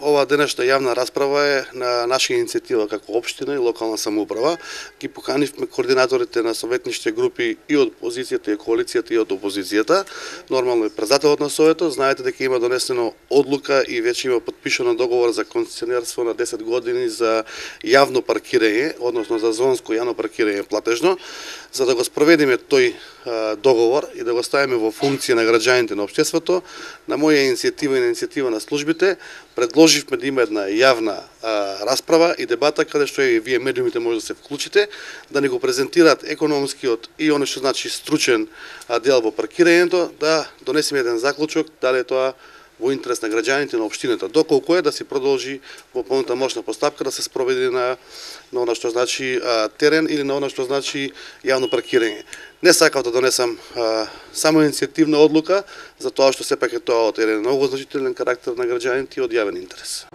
ова денешна јавна расправа е на наша иницијатива како општина и локална самоуправа. Ги поканивме координаторите на советнички групи и од позицијата и коалицијата и од опозицијата. Нормално е председателот на советот. Знаете дека има донесено одлука и веќе има подпишано договор за концесионерство на 10 години за јавно паркирање, односно за зонско јавно паркирање платежно. За да го спроведиме тој договор и да го ставиме во функција на граѓаните на општеството, на моја иницијатива и на иницијатива на службите, предложивме да има една јавна расправа и дебата каде што и вие медиумите може да се вклучите, да ни го презентираат економскиот и оно што значи стручен дел во паркирањето, да донесеме еден заклучок дали е тоа во интерес на граѓаните на општината, доколку е да се продолжи во полната мощна постапка да се спроведе на она што значи терен или на она што значи јавно паркирање. Не сакав да донесам само иницијативна одлука, за тоа што сепак е тоа од еден многу значителен карактер на граѓаните и од јавен интерес.